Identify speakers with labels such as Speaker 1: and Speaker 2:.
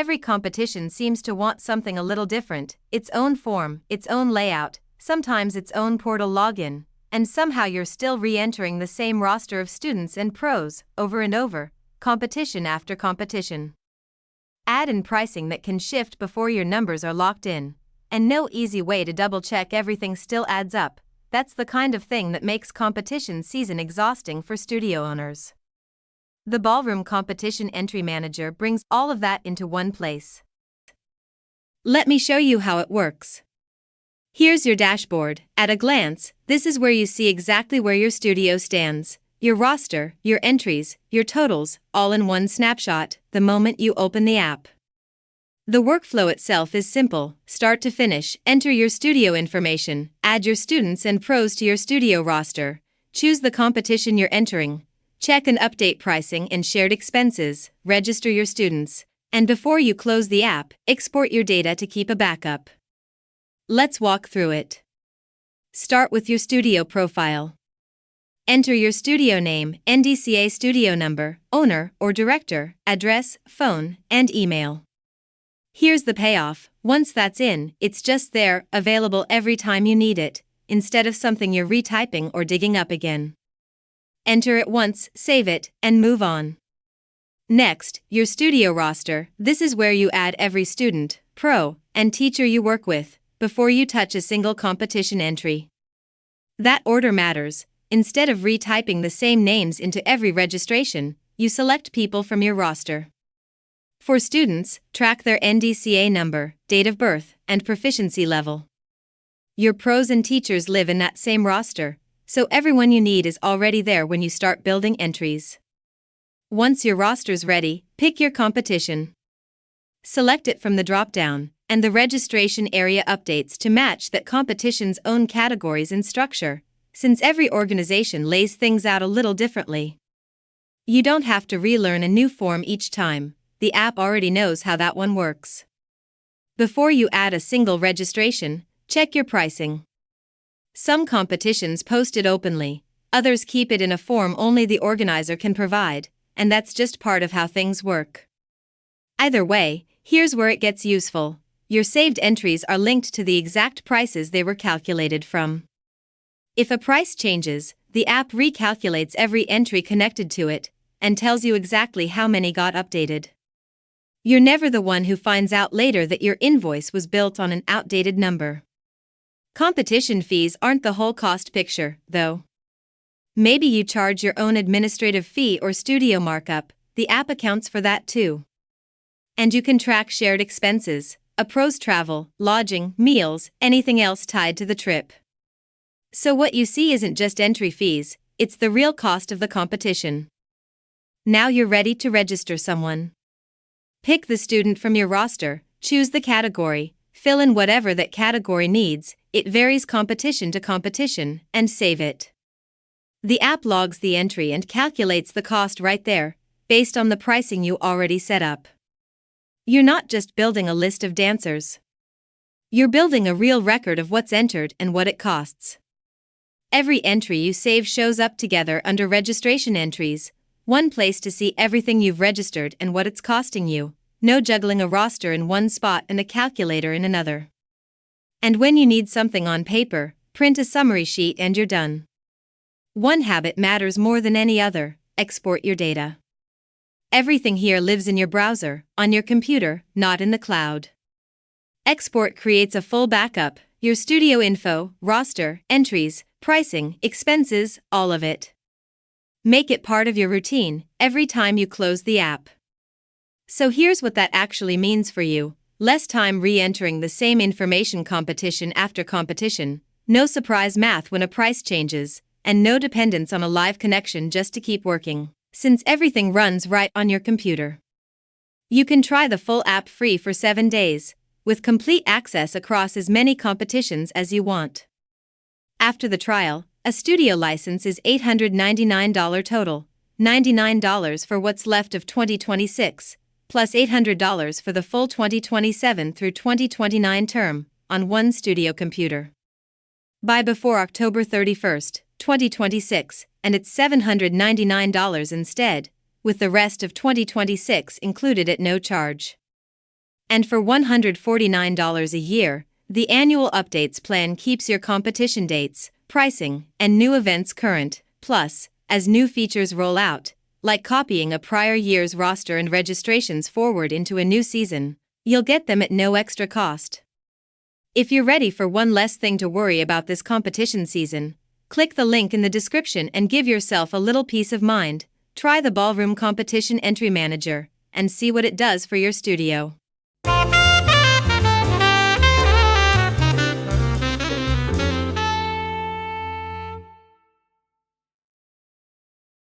Speaker 1: Every competition seems to want something a little different, its own form, its own layout, sometimes its own portal login, and somehow you're still re-entering the same roster of students and pros, over and over, competition after competition. Add in pricing that can shift before your numbers are locked in, and no easy way to double-check everything still adds up. That's the kind of thing that makes competition season exhausting for studio owners. The Ballroom Competition Entry Manager brings all of that into one place. Let me show you how it works. Here's your dashboard. At a glance, this is where you see exactly where your studio stands, your roster, your entries, your totals, all in one snapshot, the moment you open the app. The workflow itself is simple, start to finish. Enter your studio information, add your students and pros to your studio roster, choose the competition you're entering, check and update pricing and shared expenses, register your students, and before you close the app, export your data to keep a backup. Let's walk through it. Start with your studio profile. Enter your studio name, NDCA studio number, owner or director, address, phone, and email. Here's the payoff. Once that's in, it's just there, available every time you need it, instead of something you're retyping or digging up again. Enter it once, save it, and move on. Next, your studio roster. This is where you add every student, pro, and teacher you work with, before you touch a single competition entry. That order matters. Instead of retyping the same names into every registration, you select people from your roster. For students, track their NDCA number, date of birth, and proficiency level. Your pros and teachers live in that same roster, so everyone you need is already there when you start building entries. Once your roster's ready, pick your competition. Select it from the drop-down, and the registration area updates to match that competition's own categories and structure, since every organization lays things out a little differently. You don't have to relearn a new form each time. The app already knows how that one works. Before you add a single registration, check your pricing. Some competitions post it openly, others keep it in a form only the organizer can provide, and that's just part of how things work. Either way, here's where it gets useful. Your saved entries are linked to the exact prices they were calculated from. If a price changes, the app recalculates every entry connected to it, and tells you exactly how many got updated. You're never the one who finds out later that your invoice was built on an outdated number. Competition fees aren't the whole cost picture, though. Maybe you charge your own administrative fee or studio markup, the app accounts for that too. And you can track shared expenses, a pro's travel, lodging, meals, anything else tied to the trip. So what you see isn't just entry fees, it's the real cost of the competition. Now you're ready to register someone. Pick the student from your roster, choose the category, fill in whatever that category needs, it varies competition to competition, and save it. The app logs the entry and calculates the cost right there, based on the pricing you already set up. You're not just building a list of dancers. You're building a real record of what's entered and what it costs. Every entry you save shows up together under registration entries, one place to see everything you've registered and what it's costing you, no juggling a roster in one spot and a calculator in another. And when you need something on paper, print a summary sheet and you're done. One habit matters more than any other: export your data. Everything here lives in your browser, on your computer, not in the cloud. Export creates a full backup, your studio info, roster, entries, pricing, expenses, all of it. Make it part of your routine, every time you close the app. So here's what that actually means for you: less time re-entering the same information competition after competition, no surprise math when a price changes, and no dependence on a live connection just to keep working, since everything runs right on your computer. You can try the full app free for 7 days, with complete access across as many competitions as you want. After the trial, a studio license is $899 total, $99 for what's left of 2026, plus $800 for the full 2027 through 2029 term, on one studio computer. Buy before October 31st, 2026, and it's $799 instead, with the rest of 2026 included at no charge. And for $149 a year, the annual updates plan keeps your competition dates, pricing, and new events current. Plus, as new features roll out, like copying a prior year's roster and registrations forward into a new season, you'll get them at no extra cost. If you're ready for one less thing to worry about this competition season, click the link in the description and give yourself a little peace of mind. Try the Ballroom Competition Entry Manager and see what it does for your studio.